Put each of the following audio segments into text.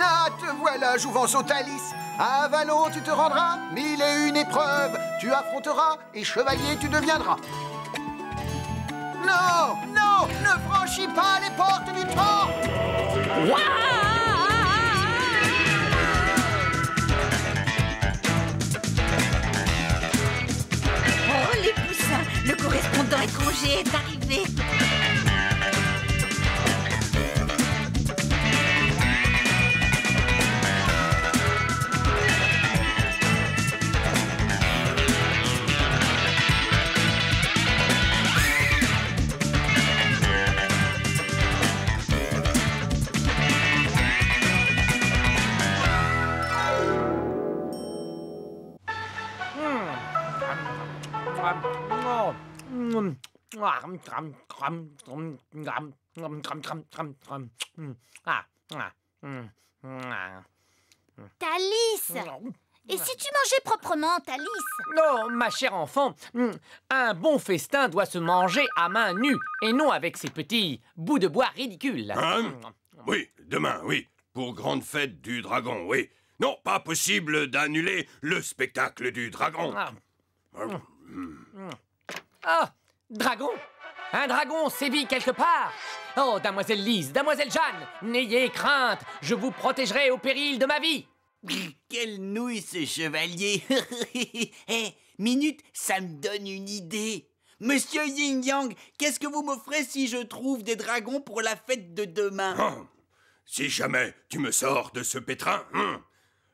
Ah, te voilà, Jouvenceau Thalys. À Avalon, tu te rendras, 1001 épreuves. Tu affronteras et chevalier, tu deviendras. Non, non, ne franchis pas les portes du temps. Oh, les poussins, le correspondant étranger est arrivé. Thalys! Et si tu mangeais proprement, Thalys? Non, ma chère enfant, un bon festin doit se manger à main nue et non avec ces petits bouts de bois ridicules. Hein? Oui, demain, oui. Pour grande fête du dragon, oui. Non, pas possible d'annuler le spectacle du dragon. Ah, dragon! Un dragon sévit quelque part. Oh, damoiselle Lise, damoiselle Jeanne, n'ayez crainte, je vous protégerai au péril de ma vie. Quelle nouille ce chevalier. Hé, minute, ça me donne une idée. Monsieur Yin Yang, qu'est-ce que vous m'offrez si je trouve des dragons pour la fête de demain? Si jamais tu me sors de ce pétrin,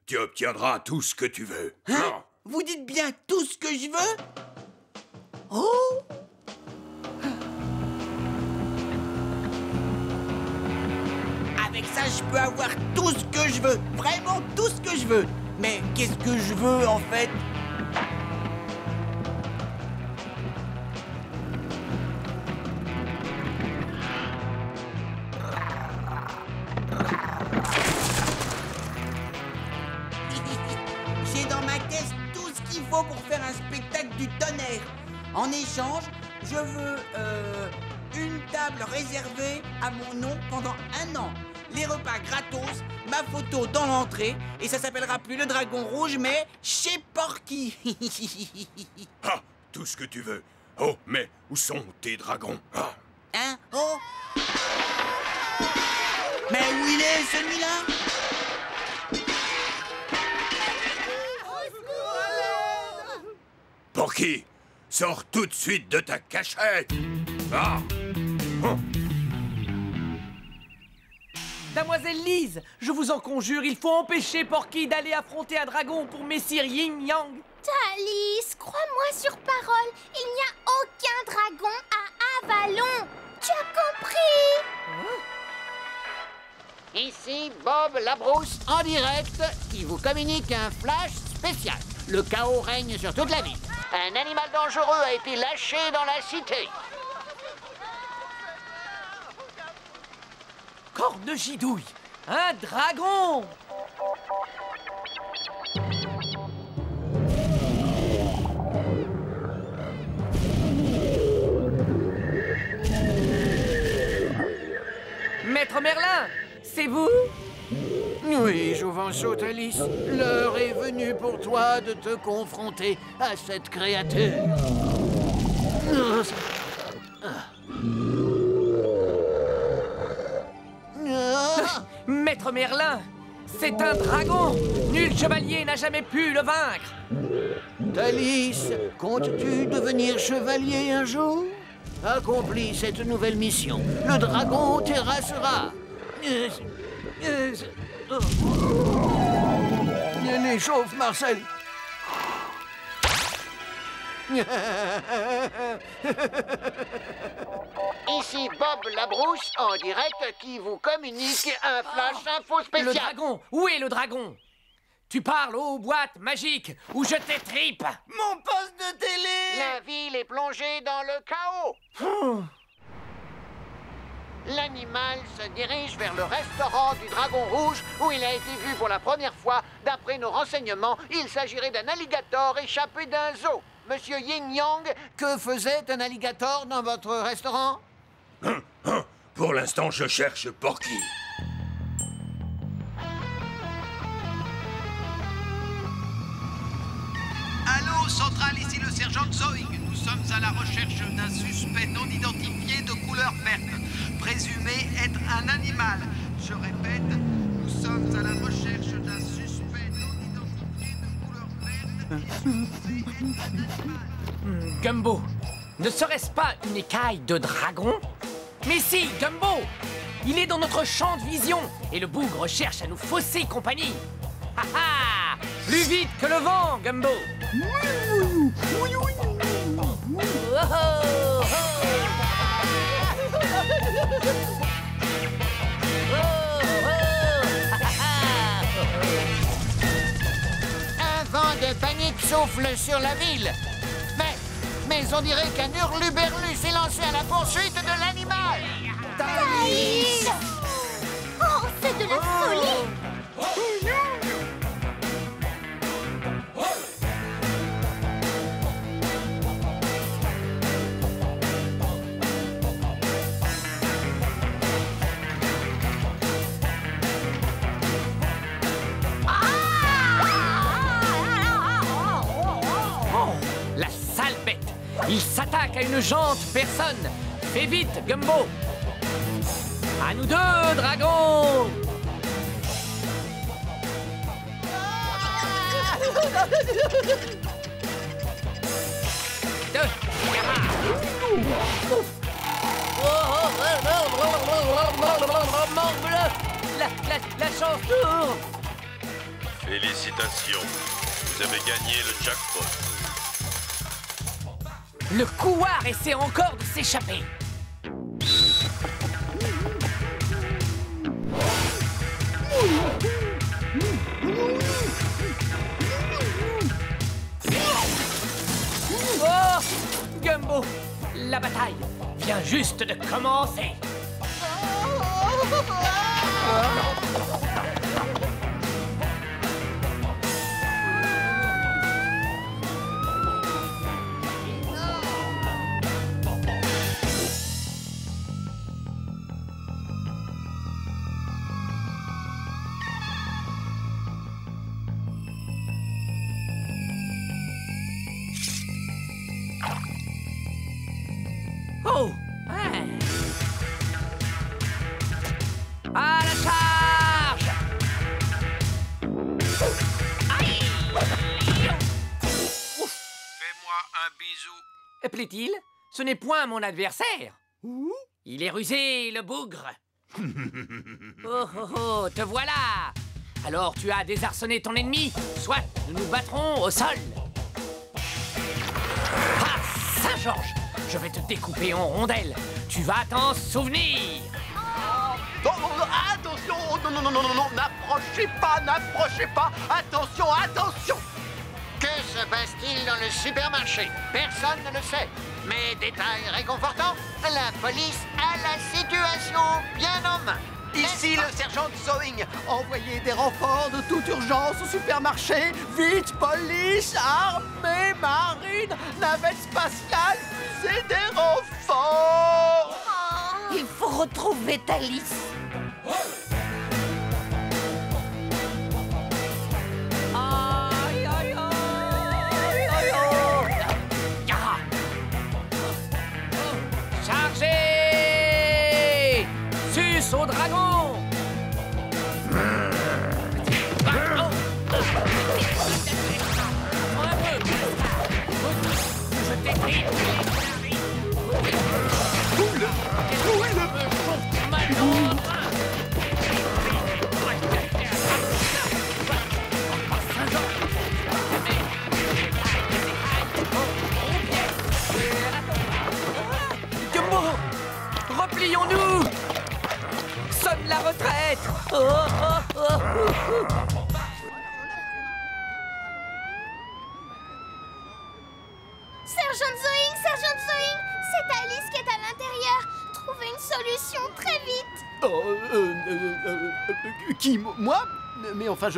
tu obtiendras tout ce que tu veux. Vous dites bien tout ce que je veux? Oh! Avec ça, je peux avoir tout ce que je veux. Vraiment tout ce que je veux. Mais qu'est-ce que je veux, en fait? J'ai dans ma caisse tout ce qu'il faut pour faire un spectacle du tonnerre. En échange, je veux une table réservée à mon nom pendant 1 an. Les repas gratos, ma photo dans l'entrée, et ça s'appellera plus le Dragon Rouge, mais chez Porky. Ah, tout ce que tu veux. Oh, mais où sont tes dragons? Hein? Oh! Mais où il est, celui-là? Porky, sors tout de suite de ta cachette. Ah! Oh. Damoiselle Lise, je vous en conjure, il faut empêcher Porky d'aller affronter un dragon pour messire Yin Yang. Thalys, crois-moi sur parole, il n'y a aucun dragon à Avalon. Tu as compris? Ici Bob Labrousse en direct qui vous communique un flash spécial. Le chaos règne sur toute la ville. Un animal dangereux a été lâché dans la cité. Corne gidouille, un dragon! Maître Merlin, c'est vous? Oui, Jouvenceau Thalys, l'heure est venue pour toi de te confronter à cette créature. Maître Merlin, c'est un dragon! Nul chevalier n'a jamais pu le vaincre! Thalys, comptes-tu devenir chevalier un jour? Accomplis cette nouvelle mission. Le dragon terrassera. N'échauffe, Marcel. Ici Bob Labrousse en direct qui vous communique un flash info spécial. Le dragon! Où est le dragon? Tu parles aux boîtes magiques où je t'étripe! Mon poste de télé! La ville est plongée dans le chaos. L'animal se dirige vers le restaurant du Dragon Rouge où il a été vu pour la première fois. D'après nos renseignements, il s'agirait d'un alligator échappé d'un zoo. Monsieur Yin Yang, Que faisait un alligator dans votre restaurant? Pour l'instant, je cherche Porky. sergent Zoing. Nous sommes à la recherche d'un suspect non identifié de couleur verte, présumé être un animal. Je répète, nous sommes à la recherche d'un suspect non identifié de couleur verte. Gumbo, ne serait-ce pas une écaille de dragon? Mais si, Gumbo! Il est dans notre champ de vision et le bougre cherche à nous fausser compagnie. Ha ha! Plus vite que le vent, Gumbo! Oh, oh, oh. Un vent de panique souffle sur la ville. Mais on dirait qu'un hurluberlu s'est lancé à la poursuite de l'animal. Thaïs! Oh, c'est de la folie! Oh, la sale bête! Il s'attaque à une jante personne! Fais vite, Gumbo! À nous deux, dragon! La chance tourne! Félicitations, vous avez gagné le jackpot. Le couard essaie encore de s'échapper. Oh, Gumbo, la bataille vient juste de commencer. Oh, ouais. À la charge! Aïe! Fais-moi un bisou. Plaît-il? Ce n'est point mon adversaire. Il est rusé, le bougre. Oh, oh, oh, te voilà! Alors tu as désarçonné ton ennemi, soit nous nous battrons au sol. Ah, Saint-Georges! Je vais te découper en rondelles. Tu vas t'en souvenir. Oh, attention! Non, n'approchez pas, Attention! Que se passe-t-il dans le supermarché? Personne ne le sait. Mais détail réconfortant, la police a la situation bien en main. Ici le sergent Zoing. Envoyez des renforts de toute urgence au supermarché. Vite, police, armée, marine, navette spatiale, fusée des renforts. Il faut retrouver Thaïs. Aïe, aïe, aïe, aïe, aïe. Ah. Chargez! Sus au dragon! Je t'écris! Gumbo! Replions-nous! Sonne la retraite! Oh, oh, oh, oh. Sergent Zoing, c'est Thaïs qui est à l'intérieur. Trouvez une solution très vite. Qui, moi? Mais enfin,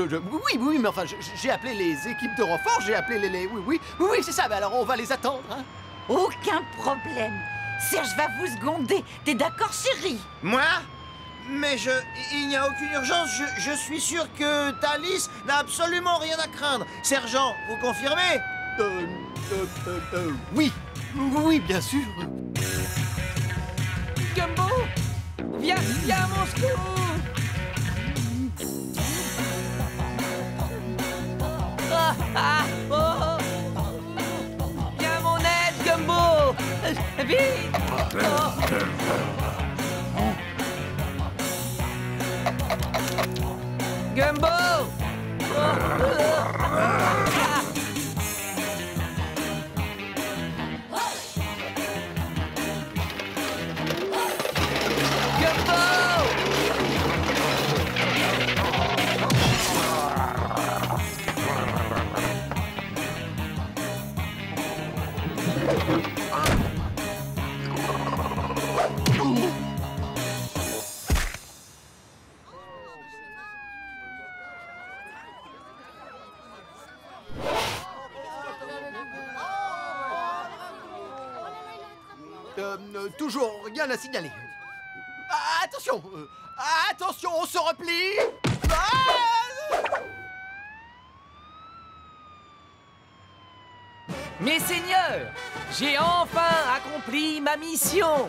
oui, mais enfin, j'ai appelé les équipes de renfort, j'ai appelé les... Oui, c'est ça, mais alors on va les attendre, hein. Aucun problème. Serge va vous seconder. T'es d'accord, chérie? Moi? Mais il n'y a aucune urgence, je suis sûr que Thaïs n'a absolument rien à craindre. Sergent, vous confirmez? Oui. Oui, bien sûr. Gumbo, viens à mon secours. Oh. Viens à mon aide, Gumbo. Vite. Gumbo. Toujours rien à signaler. Attention. Attention, on se replie. Mes seigneurs, j'ai enfin accompli ma mission.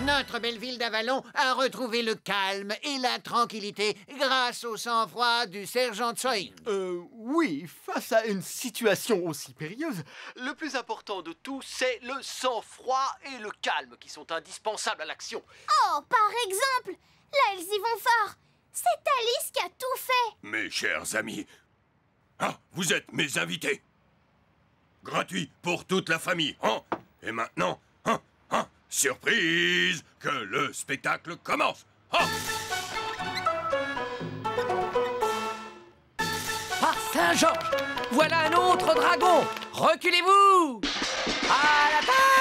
Notre belle ville d'Avalon a retrouvé le calme et la tranquillité grâce au sang-froid du sergent Tsoing. Oui, face à une situation aussi périlleuse, le plus important de tout, c'est le sang-froid et le calme qui sont indispensables à l'action. Oh, par exemple, là, ils y vont fort. C'est Alice qui a tout fait. Mes chers amis, vous êtes mes invités. Gratuit pour toute la famille, hein? Et maintenant, surprise, que le spectacle commence. Par Saint-Georges, voilà un autre dragon. Reculez-vous. À la table.